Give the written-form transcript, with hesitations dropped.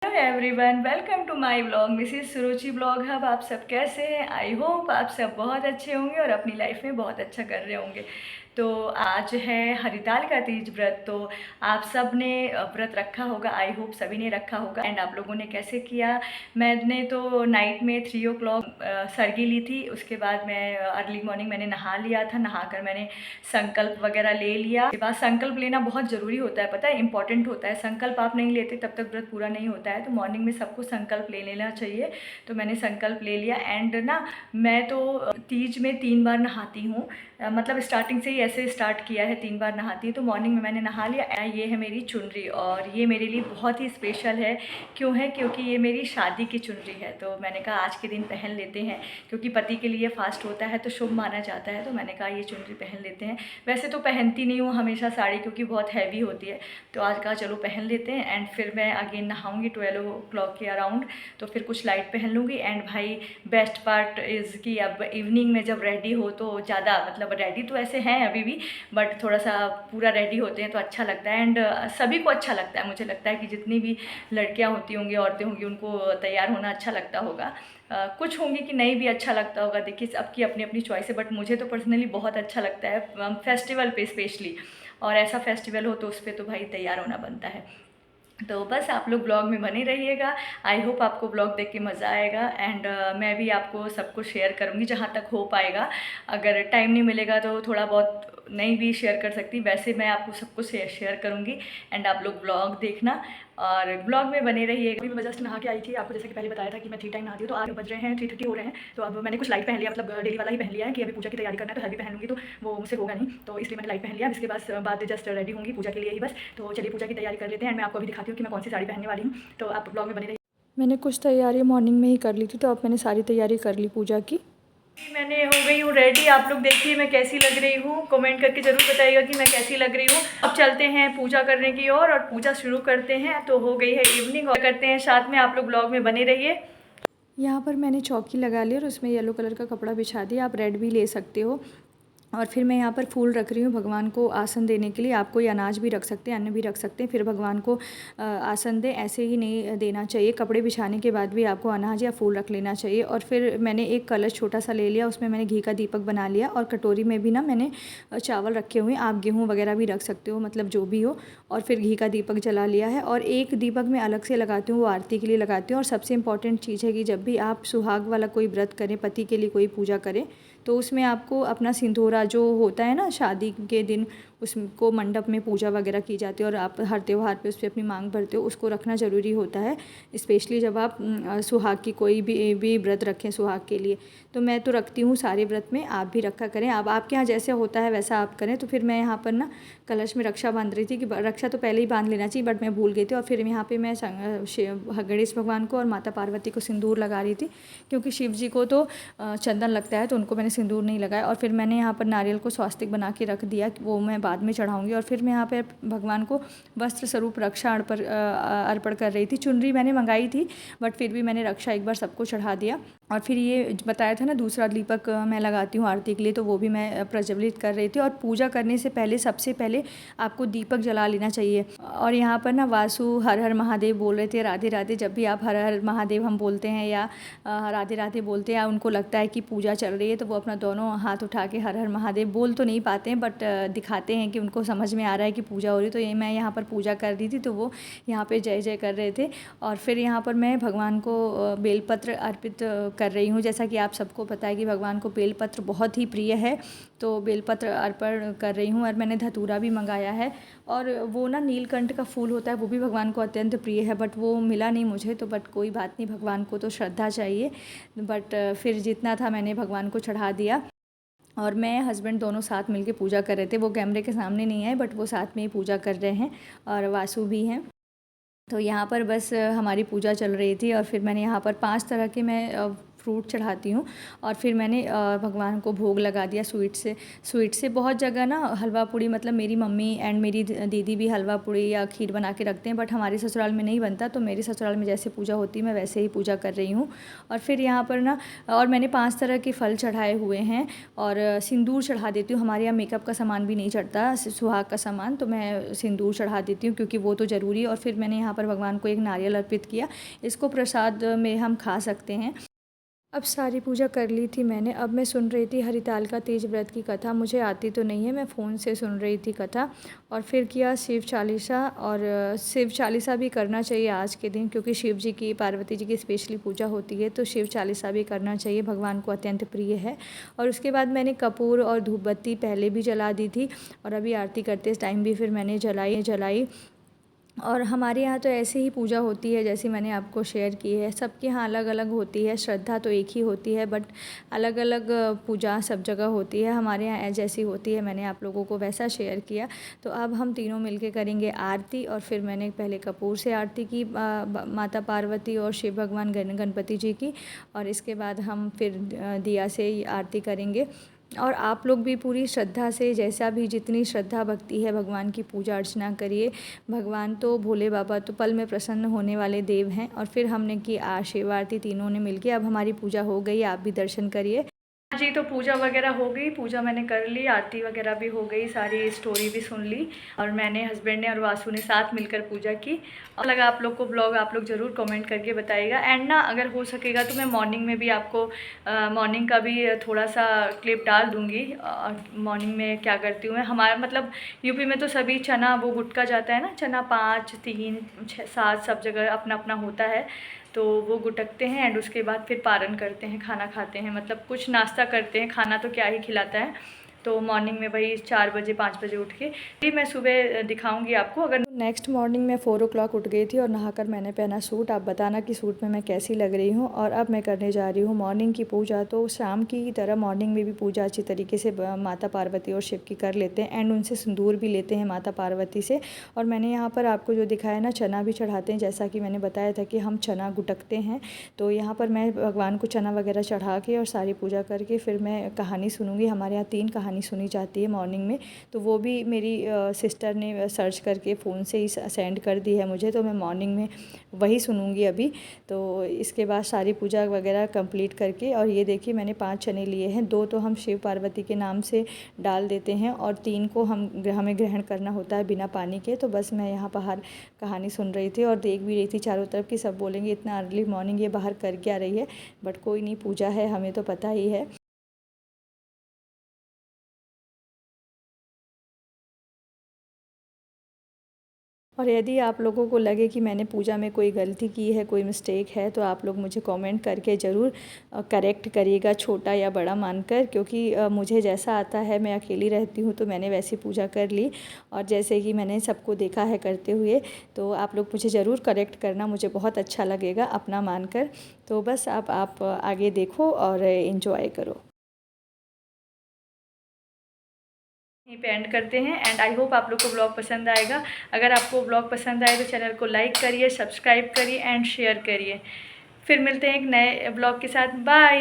Hello everyone, welcome to my vlog. Mrs Suruchi blog hub. आप सब कैसे हैं? आई होप आप सब बहुत अच्छे होंगे और अपनी लाइफ में बहुत अच्छा कर रहे होंगे। तो आज है हरिताल का तीज व्रत। तो आप सब ने व्रत रखा होगा, आई होप सभी ने रखा होगा। एंड आप लोगों ने कैसे किया? मैंने तो नाइट में 3 o'clock सरगी ली थी। उसके बाद मैं अर्ली मॉर्निंग मैंने नहा लिया था। नहाकर मैंने संकल्प वगैरह ले लिया। उसके बाद संकल्प लेना बहुत ज़रूरी होता है, पता है, इंपॉर्टेंट होता है। संकल्प आप नहीं लेते तब तक व्रत पूरा नहीं होता है। तो मॉर्निंग में सबको संकल्प ले लेना चाहिए। तो मैंने संकल्प ले लिया। एंड ना मैं तो तीज में 3 बार नहाती हूँ। मतलब स्टार्टिंग से ही ऐसे स्टार्ट किया है, 3 बार नहाती हूँ। तो मॉर्निंग में मैंने नहा लिया। ये है मेरी चुनरी और ये मेरे लिए बहुत ही स्पेशल है। क्यों है? क्योंकि ये मेरी शादी की चुनरी है। तो मैंने कहा आज के दिन पहन लेते हैं, क्योंकि पति के लिए फास्ट होता है तो शुभ माना जाता है। तो मैंने कहा ये चुनरी पहन लेते हैं। वैसे तो पहनती नहीं हूँ हमेशा साड़ी, क्योंकि बहुत हैवी होती है। तो आज कहा चलो पहन लेते हैं। एंड फिर मैं अगेन नहाऊंगी 12 o'clock के अराउंड। तो फिर कुछ लाइट पहन लूँगी। एंड भाई बेस्ट पार्ट इज़ कि अब इवनिंग में जब रेडी हो तो ज़्यादा, मतलब रेडी तो ऐसे हैं अभी भी, बट थोड़ा सा पूरा रेडी होते हैं तो अच्छा लगता है। एंड सभी को अच्छा लगता है। मुझे लगता है कि जितनी भी लड़कियां होती होंगी, औरतें होंगी, उनको तैयार होना अच्छा लगता होगा। कुछ होंगी कि नहीं भी अच्छा लगता होगा, देखिए सबकी अपनी अपनी चॉइस है। बट मुझे तो पर्सनली बहुत अच्छा लगता है फेस्टिवल पे स्पेशली। और ऐसा फेस्टिवल हो तो उस पर तो भाई तैयार होना बनता है। तो बस आप लोग ब्लॉग में बने रहिएगा। आई होप आपको ब्लॉग देख के मज़ा आएगा। एंड मैं भी आपको सब कुछ शेयर करूँगी जहाँ तक हो पाएगा। अगर टाइम नहीं मिलेगा तो थोड़ा बहुत नहीं भी शेयर कर सकती, वैसे मैं आपको सब कुछ शेयर करूँगी। एंड आप लोग ब्लॉग देखना और ब्लॉग में बने रहिएगा। अभी मैं जस्ट नहा के आई थी, आपको जैसे कि पहले बताया था कि मैं 3 टाइम नहाती हूँ। तो आज बज रहे हैं 3:30 हो रहे हैं। तो अब मैंने कुछ लाइट पहन लिया, मतलब डेली वाला ही पहन लिया है कि अभी पूजा की तैयारी करना है। तो हैवी पहन लूँगी तो वो मुझसे होगा नहीं, तो इसलिए मैंने लाइट पहन लिया। इसके बाद जस्ट रेडी होंगी पूजा के लिए ही बस। तो चलिए पूजा की तैयारी कर लेते हैं। मैं आपको अभी दिखाती हूँ कि मैं कौन सी साड़ी पहनने वाली हूँ। तो आप ब्लॉग में बने रहिए। मैंने कुछ तैयारी मॉर्निंग में ही कर ली थी, तो अब मैंने सारी तैयारी कर ली पूजा की। मैंने हो गई हूँ रेडी। आप लोग देखिए मैं कैसी लग रही हूँ, कमेंट करके ज़रूर बताइएगा कि मैं कैसी लग रही हूँ। अब चलते हैं पूजा करने की ओर और पूजा शुरू करते हैं। तो हो गई है इवनिंग और करते हैं साथ में। आप लोग ब्लॉग में बने रहिए। यहाँ पर मैंने चौकी लगा ली और उसमें येलो कलर का कपड़ा बिछा दिया। आप रेड भी ले सकते हो। और फिर मैं यहाँ पर फूल रख रही हूँ भगवान को आसन देने के लिए। आप कोई अनाज भी रख सकते हैं, अन्न भी रख सकते हैं, फिर भगवान को आसन दें। ऐसे ही नहीं देना चाहिए, कपड़े बिछाने के बाद भी आपको अनाज या फूल रख लेना चाहिए। और फिर मैंने एक कलश छोटा सा ले लिया, उसमें मैंने घी का दीपक बना लिया। और कटोरी में भी ना मैंने चावल रखे हुए हैं, आप गेहूँ वगैरह भी रख सकते हो, मतलब जो भी हो। और फिर घी का दीपक जला लिया है। और एक दीपक मैं अलग से लगाती हूँ, वो आरती के लिए लगाती हूँ। और सबसे इम्पॉर्टेंट चीज़ है कि जब भी आप सुहाग वाला कोई व्रत करें, पति के लिए कोई पूजा करें, तो उसमें आपको अपना सिंदूरा जो होता है ना शादी के दिन, उसको मंडप में पूजा वगैरह की जाती है और आप हर त्यौहार पे उस पर अपनी मांग भरते हो, उसको रखना ज़रूरी होता है। स्पेशली जब आप सुहाग की कोई भी व्रत रखें सुहाग के लिए। तो मैं तो रखती हूँ सारे व्रत में, आप भी रखा करें। अब आपके यहाँ जैसे होता है वैसा आप करें। तो फिर मैं यहाँ पर ना कलश में रक्षा बांध रही थी कि रक्षा तो पहले ही बांध लेना चाहिए, बट मैं भूल गई थी। और फिर यहाँ पे मैं गणेश भगवान को और माता पार्वती को सिंदूर लगा रही थी, क्योंकि शिव जी को तो चंदन लगता है, तो उनको मैंने सिंदूर नहीं लगाया। और फिर मैंने यहाँ पर नारियल को स्वास्तिक बना के रख दिया, वो मैं बाद में चढ़ाऊँगी। और फिर मैं यहाँ पर भगवान को वस्त्र स्वरूप रक्षा अर्पण कर रही थी। चुनरी मैंने मंगाई थी, बट फिर भी मैंने रक्षा एक बार सबको चढ़ा दिया। और फिर ये बताया था ना दूसरा दीपक मैं लगाती हूँ आरती के लिए, तो वो भी मैं प्रज्वलित कर रही थी। और पूजा करने से पहले सबसे पहले आपको दीपक जला लेना चाहिए। और यहाँ पर ना वासु हर हर महादेव बोल रहे थे, राधे राधे। जब भी आप हर हर महादेव हम बोलते हैं या राधे राधे बोलते हैं, या उनको लगता है कि पूजा चल रही है, तो वो अपना दोनों हाथ उठा के हर हर महादेव बोल तो नहीं पाते हैं, बट दिखाते हैं कि उनको समझ में आ रहा है कि पूजा हो रही है। तो ये मैं यहाँ पर पूजा कर रही थी, तो वो यहाँ पे जय जय कर रहे थे। और फिर यहाँ पर मैं भगवान को बेलपत्र अर्पित कर रही हूँ। जैसा कि आप सबको पता है कि भगवान को बेलपत्र बहुत ही प्रिय है, तो बेलपत्र अर्पण कर रही हूँ। और मैंने धतूरा भी मंगाया है। और वो ना नीलकंठ का फूल होता है, वो भी भगवान को अत्यंत प्रिय है, बट वो मिला नहीं मुझे। तो बट कोई बात नहीं, भगवान को तो श्रद्धा चाहिए। बट फिर जितना था मैंने भगवान को चढ़ा दिया। और मैं हस्बैंड दोनों साथ मिलके पूजा कर रहे थे। वो कैमरे के सामने नहीं आए, बट वो साथ में ही पूजा कर रहे हैं। और वासु भी हैं। तो यहाँ पर बस हमारी पूजा चल रही थी। और फिर मैंने यहाँ पर 5 तरह के मैं फ्रूट चढ़ाती हूँ। और फिर मैंने भगवान को भोग लगा दिया स्वीट से बहुत जगह ना हलवा पूड़ी, मतलब मेरी मम्मी एंड मेरी दीदी भी हलवा पूड़ी या खीर बना के रखते हैं, बट हमारे ससुराल में नहीं बनता। तो मेरे ससुराल में जैसे पूजा होती है मैं वैसे ही पूजा कर रही हूँ। और फिर यहाँ पर ना, और मैंने 5 तरह के फल चढ़ाए हुए हैं और सिंदूर चढ़ा देती हूँ। हमारे यहाँ मेकअप का सामान भी नहीं चढ़ता, सुहाग का सामान, तो मैं सिंदूर चढ़ा देती हूँ क्योंकि वो तो ज़रूरी है। और फिर मैंने यहाँ पर भगवान को एक नारियल अर्पित किया। इसको प्रसाद में हम खा सकते हैं। अब सारी पूजा कर ली थी मैंने। अब मैं सुन रही थी हरिताल का तीज व्रत की कथा। मुझे आती तो नहीं है, मैं फ़ोन से सुन रही थी कथा। और फिर किया शिव चालीसा, और शिव चालीसा भी करना चाहिए आज के दिन, क्योंकि शिव जी की, पार्वती जी की स्पेशली पूजा होती है, तो शिव चालीसा भी करना चाहिए, भगवान को अत्यंत प्रिय है। और उसके बाद मैंने कपूर और धूप बत्ती पहले भी जला दी थी, और अभी आरती करते टाइम भी फिर मैंने जलाई। और हमारे यहाँ तो ऐसे ही पूजा होती है जैसे मैंने आपको शेयर की है। सबके यहाँ अलग अलग होती है, श्रद्धा तो एक ही होती है, बट अलग अलग पूजा सब जगह होती है। हमारे यहाँ जैसी होती है, मैंने आप लोगों को वैसा शेयर किया। तो अब हम तीनों मिलके करेंगे आरती। और फिर मैंने पहले कपूर से आरती की माता पार्वती और शिव भगवान गणपति जी की, और इसके बाद हम फिर दिया से आरती करेंगे। और आप लोग भी पूरी श्रद्धा से, जैसा भी जितनी श्रद्धा भक्ति है, भगवान की पूजा अर्चना करिए। भगवान तो भोले बाबा तो पल में प्रसन्न होने वाले देव हैं। और फिर हमने की शिव आरती तीनों ने मिलके। अब हमारी पूजा हो गई, आप भी दर्शन करिए। जी, तो पूजा वगैरह हो गई, पूजा मैंने कर ली, आरती वगैरह भी हो गई, सारी स्टोरी भी सुन ली, और मैंने, हस्बैंड ने और वासु ने साथ मिलकर पूजा की। और लगा आप लोग को ब्लॉग, आप लोग ज़रूर कमेंट करके बताइएगा। एंड ना, अगर हो सकेगा तो मैं मॉर्निंग में भी आपको मॉर्निंग का भी थोड़ा सा क्लिप डाल दूँगी। मॉर्निंग में क्या करती हूँ मैं, हमारा मतलब यूपी में तो सभी चना वो गुटका जाता है ना, चना 5, 3, 6, 7 सब जगह अपना अपना होता है, तो वो गुटकते हैं एंड उसके बाद फिर पारण करते हैं, खाना खाते हैं, मतलब कुछ नाश्ता करते हैं, खाना तो क्या ही खिलाता है। तो मॉर्निंग में वही 4 बजे 5 बजे उठ के फिर मैं सुबह दिखाऊंगी आपको। अगर नेक्स्ट मॉर्निंग में 4 o'clock उठ गई थी और नहाकर मैंने पहना सूट। आप बताना कि सूट में मैं कैसी लग रही हूँ। और अब मैं करने जा रही हूँ मॉर्निंग की पूजा। तो शाम की तरह मॉर्निंग में भी पूजा अच्छी तरीके से माता पार्वती और शिव की कर लेते हैं, एंड उनसे सिंदूर भी लेते हैं माता पार्वती से। और मैंने यहाँ पर आपको जो दिखाया ना, चना भी चढ़ाते हैं, जैसा कि मैंने बताया था कि हम चना गुटकते हैं। तो यहाँ पर मैं भगवान को चना वगैरह चढ़ा के और सारी पूजा करके फिर मैं कहानी सुनूँगी। हमारे यहाँ 3 कहानी सुनी जाती है मॉर्निंग में, तो वो भी मेरी सिस्टर ने सर्च करके फ़ोन से ही सेंड कर दी है मुझे, तो मैं मॉर्निंग में वही सुनूँगी अभी। तो इसके बाद सारी पूजा वगैरह कंप्लीट करके, और ये देखिए मैंने 5 चने लिए हैं। 2 तो हम शिव पार्वती के नाम से डाल देते हैं, और 3 को हमें ग्रहण करना होता है बिना पानी के। तो बस मैं यहाँ बाहर कहानी सुन रही थी और देख भी रही थी चारों तरफ कि सब बोलेंगे इतना अर्ली मॉर्निंग ये बाहर कर क्या रही है, बट कोई नहीं, पूजा है, हमें तो पता ही है। और यदि आप लोगों को लगे कि मैंने पूजा में कोई गलती की है, कोई मिस्टेक है, तो आप लोग मुझे कमेंट करके ज़रूर करेक्ट करिएगा, छोटा या बड़ा मानकर, क्योंकि मुझे जैसा आता है, मैं अकेली रहती हूँ तो मैंने वैसी पूजा कर ली। और जैसे कि मैंने सबको देखा है करते हुए, तो आप लोग मुझे ज़रूर करेक्ट करना, मुझे बहुत अच्छा लगेगा अपना मानकर। तो बस आप आगे देखो और इन्जॉय करो। यहीं पे एंड करते हैं, एंड आई होप आप लोग को ब्लॉग पसंद आएगा। अगर आपको ब्लॉग पसंद आए तो चैनल को लाइक करिए, सब्सक्राइब करिए एंड शेयर करिए। फिर मिलते हैं एक नए ब्लॉग के साथ। बाय।